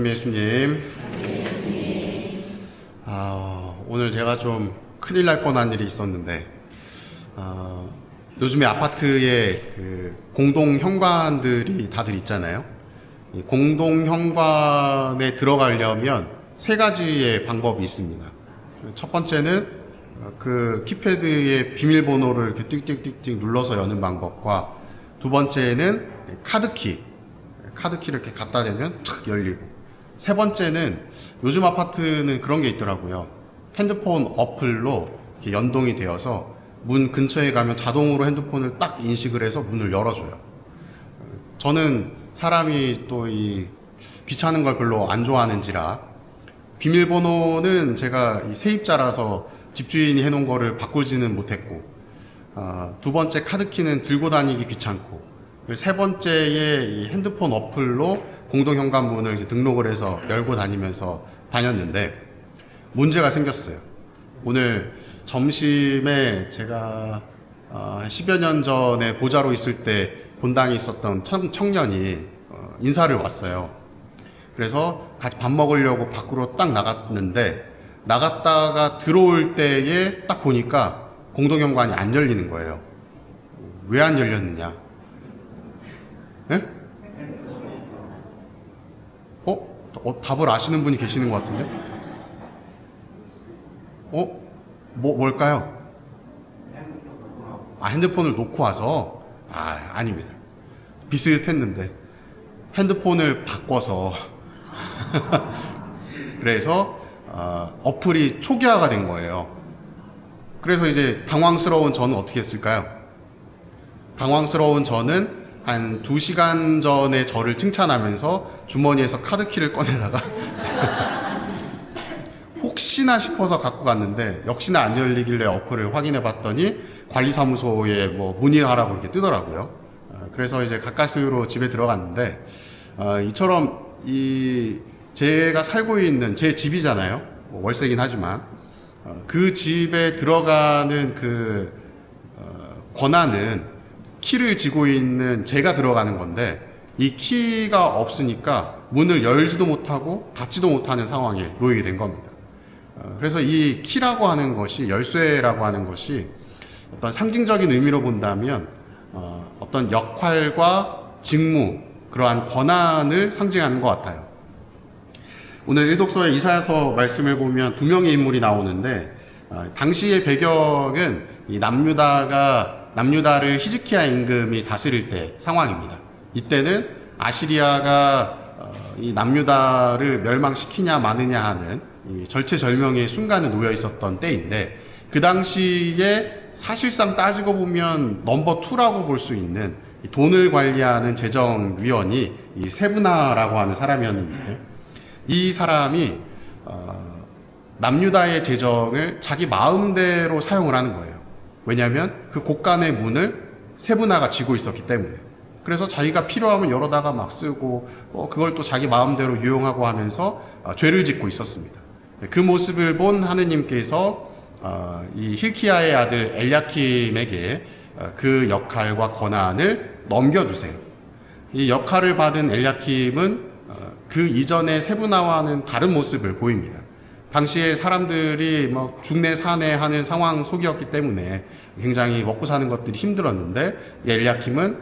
예수님, 오늘 제가 좀 큰일 날 뻔한 일이 있었는데, 요즘에 아파트에 그 공동 현관들이 다들 있잖아요. 이 공동 현관에 들어가려면 세 가지의 방법이 있습니다. 첫 번째는 그 키패드의 비밀번호를 이렇게 띡띡띡띡 눌러서 여는 방법과, 두 번째는 카드키를 이렇게 갖다 대면 탁 열리고, 세 번째는 요즘 아파트는 그런 게 있더라고요. 핸드폰 어플로 이렇게 연동이 되어서 문 근처에 가면 자동으로 핸드폰을 딱 인식을 해서 문을 열어줘요. 저는 사람이 또 이 귀찮은 걸 별로 안 좋아하는지라 비밀번호는 제가 이 세입자라서 집주인이 해놓은 거를 바꾸지는 못했고, 두 번째 카드키는 들고 다니기 귀찮고, 세 번째에 이 핸드폰 어플로 공동현관문을 이렇게 등록을 해서 열고 다니면서 다녔는데 문제가 생겼어요. 오늘 점심에 제가 10여 년 전에 보자로 있을 때 본당에 있었던 청년이 인사를 왔어요. 그래서 같이 밥 먹으려고 밖으로 딱 나갔는데, 나갔다가 들어올 때에 딱 보니까 공동현관이 안 열리는 거예요. 왜 안 열렸느냐? 네? 답을 아시는 분이 계시는 것 같은데? 뭘까요? 핸드폰을 놓고 와서? 아닙니다. 비슷했는데. 핸드폰을 바꿔서. 그래서, 어플이 초기화가 된 거예요. 그래서 이제 당황스러운 저는 어떻게 했을까요? 당황스러운 저는 한 2시간 전에 저를 칭찬하면서 주머니에서 카드키를 꺼내다가 혹시나 싶어서 갖고 갔는데 역시나 안 열리길래 어플을 확인해 봤더니 관리사무소에 문의하라고 이렇게 뜨더라고요. 그래서 이제 가까스로 집에 들어갔는데, 이처럼 제가 살고 있는 제 집이잖아요. 월세긴 하지만 그 집에 들어가는 그 권한은 키를 쥐고 있는 제가 들어가는 건데, 이 키가 없으니까 문을 열지도 못하고 닫지도 못하는 상황에 놓이게 된 겁니다. 그래서 이 키라고 하는 것이, 열쇠라고 하는 것이 어떤 상징적인 의미로 본다면 어떤 역할과 직무, 그러한 권한을 상징하는 것 같아요. 오늘 일독서의 이사야서 말씀을 보면 두 명의 인물이 나오는데, 당시의 배경은 이 남유다를 히즈키야 임금이 다스릴 때 상황입니다. 이때는 아시리아가 이 남유다를 멸망시키냐 마느냐 하는 이 절체절명의 순간에 놓여 있었던 때인데, 그 당시에 사실상 따지고 보면 넘버 2라고 볼 수 있는 돈을 관리하는 재정위원이 이 세브나라고 하는 사람이었는데, 이 사람이 남유다의 재정을 자기 마음대로 사용을 하는 거예요. 왜냐하면 그 곳간의 문을 세브나가 쥐고 있었기 때문에. 그래서 자기가 필요하면 열어다가 막 쓰고, 그걸 또 자기 마음대로 유용하고 하면서 죄를 짓고 있었습니다. 그 모습을 본 하느님께서 이 힐키야의 아들 엘야킴에게 그 역할과 권한을 넘겨주세요. 이 역할을 받은 엘야킴은 그 이전의 세브나와는 다른 모습을 보입니다. 당시에 사람들이 중내 산내 하는 상황 속이었기 때문에 굉장히 먹고 사는 것들이 힘들었는데, 엘야킴은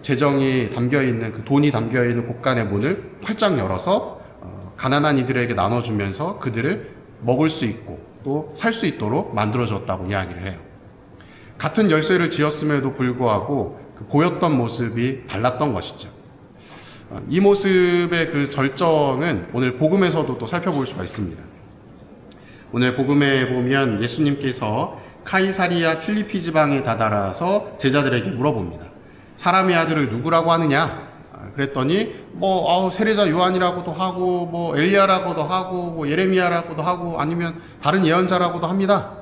재정이 담겨있는, 그 돈이 담겨있는 곳간의 문을 활짝 열어서 가난한 이들에게 나눠주면서 그들을 먹을 수 있고 또 살 수 있도록 만들어줬다고 이야기를 해요. 같은 열쇠를 지었음에도 불구하고 그 보였던 모습이 달랐던 것이죠. 이 모습의 그 절정은 오늘 복음에서도 또 살펴볼 수가 있습니다. 오늘 복음에 보면 예수님께서 카이사리아 필리피 지방에 다다라서 제자들에게 물어봅니다. 사람의 아들을 누구라고 하느냐? 그랬더니 세례자 요한이라고도 하고 엘리야라고도 하고 예레미야라고도 하고 아니면 다른 예언자라고도 합니다.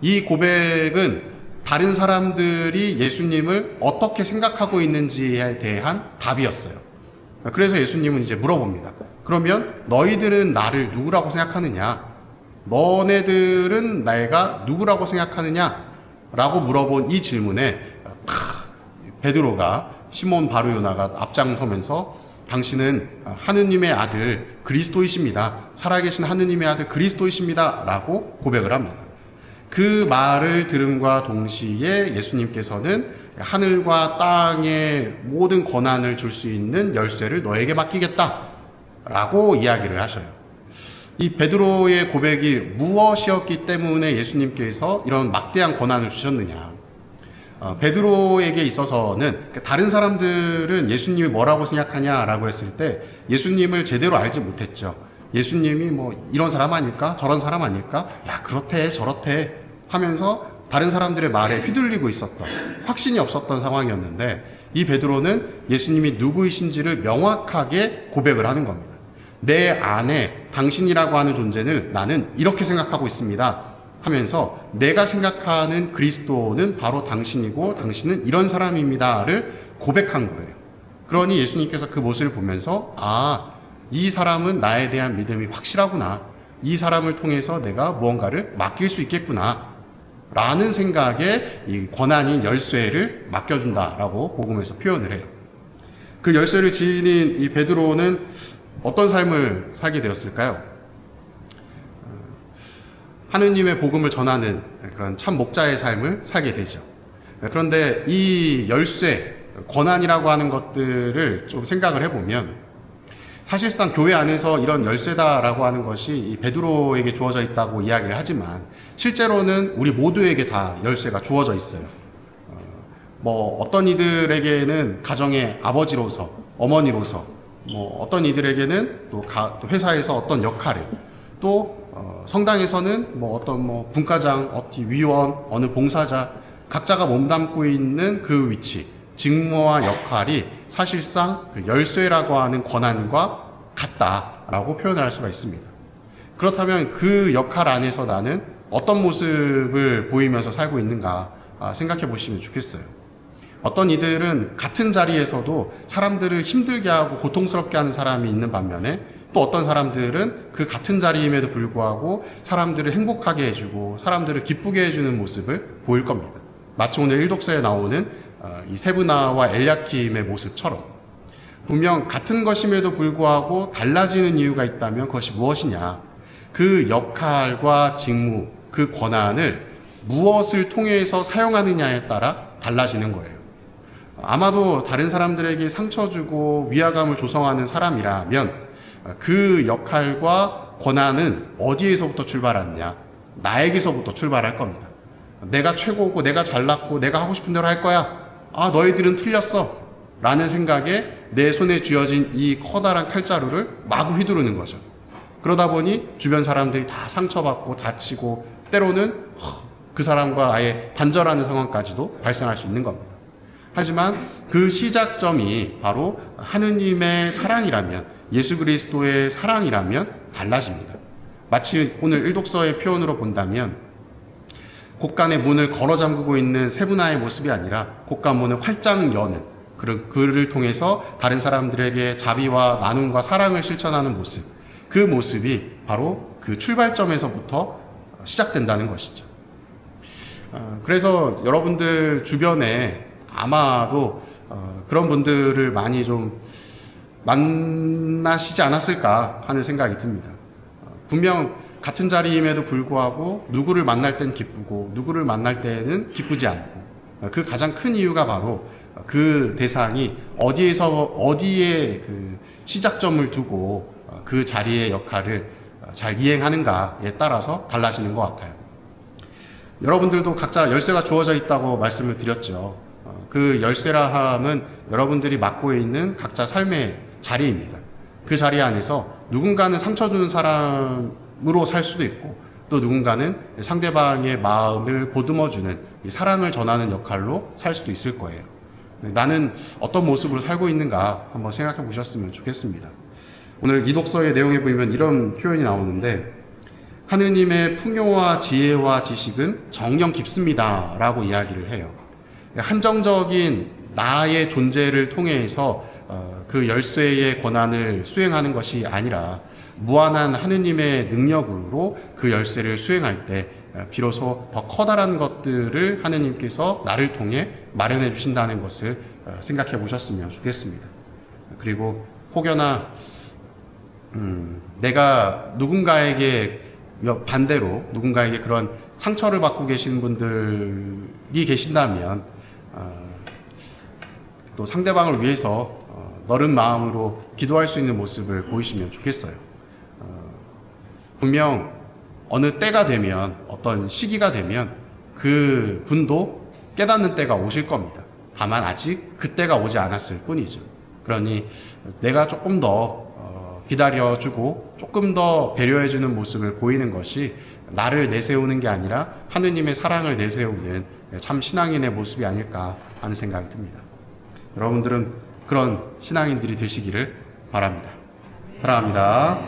이 고백은 다른 사람들이 예수님을 어떻게 생각하고 있는지에 대한 답이었어요. 그래서 예수님은 이제 물어봅니다. 그러면 너희들은 나를 누구라고 생각하느냐? 너네들은 내가 누구라고 생각하느냐? 라고 물어본 이 질문에 베드로가, 시몬 바르요나가 앞장서면서 당신은 하느님의 아들 그리스도이십니다. 살아계신 하느님의 아들 그리스도이십니다. 라고 고백을 합니다. 그 말을 들음과 동시에 예수님께서는 하늘과 땅의 모든 권한을 줄 수 있는 열쇠를 너에게 맡기겠다 라고 이야기를 하셔요. 이 베드로의 고백이 무엇이었기 때문에 예수님께서 이런 막대한 권한을 주셨느냐. 베드로에게 있어서는 다른 사람들은 예수님이 뭐라고 생각하냐라고 했을 때 예수님을 제대로 알지 못했죠. 예수님이 뭐 이런 사람 아닐까? 저런 사람 아닐까? 야, 그렇대 저렇대 하면서 다른 사람들의 말에 휘둘리고 있었던, 확신이 없었던 상황이었는데 이 베드로는 예수님이 누구이신지를 명확하게 고백을 하는 겁니다. 내 안에 당신이라고 하는 존재를 나는 이렇게 생각하고 있습니다 하면서 내가 생각하는 그리스도는 바로 당신이고 당신은 이런 사람입니다를 고백한 거예요. 그러니 예수님께서 그 모습을 보면서 이 사람은 나에 대한 믿음이 확실하구나. 이 사람을 통해서 내가 무언가를 맡길 수 있겠구나 라는 생각에 이 권한인 열쇠를 맡겨준다라고 복음에서 표현을 해요. 그 열쇠를 지닌 이 베드로는 어떤 삶을 살게 되었을까요? 하느님의 복음을 전하는 그런 참 목자의 삶을 살게 되죠. 그런데 이 열쇠, 권한이라고 하는 것들을 좀 생각을 해보면 사실상 교회 안에서 이런 열쇠다라고 하는 것이 이 베드로에게 주어져 있다고 이야기를 하지만 실제로는 우리 모두에게 다 열쇠가 주어져 있어요. 뭐 어떤 이들에게는 가정의 아버지로서, 어머니로서, 뭐 어떤 이들에게는 또 회사에서 어떤 역할을, 또 성당에서는 뭐 어떤 뭐 분과장, 위원, 어느 봉사자, 각자가 몸담고 있는 그 위치, 직무와 역할이 사실상 그 열쇠라고 하는 권한과 같다라고 표현할 수가 있습니다. 그렇다면 그 역할 안에서 나는 어떤 모습을 보이면서 살고 있는가 생각해 보시면 좋겠어요. 어떤 이들은 같은 자리에서도 사람들을 힘들게 하고 고통스럽게 하는 사람이 있는 반면에 또 어떤 사람들은 그 같은 자리임에도 불구하고 사람들을 행복하게 해주고 사람들을 기쁘게 해주는 모습을 보일 겁니다. 마치 오늘 일독서에 나오는 이 세브나와 엘야킴의 모습처럼 분명 같은 것임에도 불구하고 달라지는 이유가 있다면 그것이 무엇이냐, 그 역할과 직무, 그 권한을 무엇을 통해서 사용하느냐에 따라 달라지는 거예요. 아마도 다른 사람들에게 상처 주고 위화감을 조성하는 사람이라면 그 역할과 권한은 어디에서부터 출발하느냐, 나에게서부터 출발할 겁니다. 내가 최고고 내가 잘났고 내가 하고 싶은 대로 할 거야. 너희들은 틀렸어 라는 생각에 내 손에 쥐어진 이 커다란 칼자루를 마구 휘두르는 거죠. 그러다 보니 주변 사람들이 다 상처받고 다치고 때로는 그 사람과 아예 단절하는 상황까지도 발생할 수 있는 겁니다. 하지만 그 시작점이 바로 하느님의 사랑이라면, 예수 그리스도의 사랑이라면 달라집니다. 마치 오늘 일독서의 표현으로 본다면 곳간의 문을 걸어 잠그고 있는 세브나의 모습이 아니라 곳간 문을 활짝 여는, 그를 통해서 다른 사람들에게 자비와 나눔과 사랑을 실천하는 모습, 그 모습이 바로 그 출발점에서부터 시작된다는 것이죠. 그래서 여러분들 주변에 아마도 그런 분들을 많이 좀 만나시지 않았을까 하는 생각이 듭니다. 분명 같은 자리임에도 불구하고 누구를 만날 땐 기쁘고 누구를 만날 때는 기쁘지 않고, 그 가장 큰 이유가 바로 그 대상이 어디에 그 시작점을 두고 그 자리의 역할을 잘 이행하는가에 따라서 달라지는 것 같아요. 여러분들도 각자 열쇠가 주어져 있다고 말씀을 드렸죠. 그 열쇠라 함은 여러분들이 맡고 있는 각자 삶의 자리입니다. 그 자리 안에서 누군가는 상처 주는 사람으로 살 수도 있고, 또 누군가는 상대방의 마음을 보듬어주는 사랑을 전하는 역할로 살 수도 있을 거예요. 나는 어떤 모습으로 살고 있는가 한번 생각해 보셨으면 좋겠습니다. 오늘 이 독서의 내용에 보면 이런 표현이 나오는데, 하느님의 풍요와 지혜와 지식은 정녕 깊습니다 라고 이야기를 해요. 한정적인 나의 존재를 통해서 그 열쇠의 권한을 수행하는 것이 아니라 무한한 하느님의 능력으로 그 열쇠를 수행할 때 비로소 더 커다란 것들을 하느님께서 나를 통해 마련해 주신다는 것을 생각해 보셨으면 좋겠습니다. 그리고 혹여나 내가 누군가에게 반대로 누군가에게 그런 상처를 받고 계신 분들이 계신다면 또 상대방을 위해서 너른 마음으로 기도할 수 있는 모습을 보이시면 좋겠어요. 분명 어느 때가 되면, 어떤 시기가 되면 그 분도 깨닫는 때가 오실 겁니다. 다만 아직 그 때가 오지 않았을 뿐이죠. 그러니 내가 조금 더 기다려주고 조금 더 배려해주는 모습을 보이는 것이 나를 내세우는 게 아니라 하느님의 사랑을 내세우는 참 신앙인의 모습이 아닐까 하는 생각이 듭니다. 여러분들은 그런 신앙인들이 되시기를 바랍니다. 사랑합니다.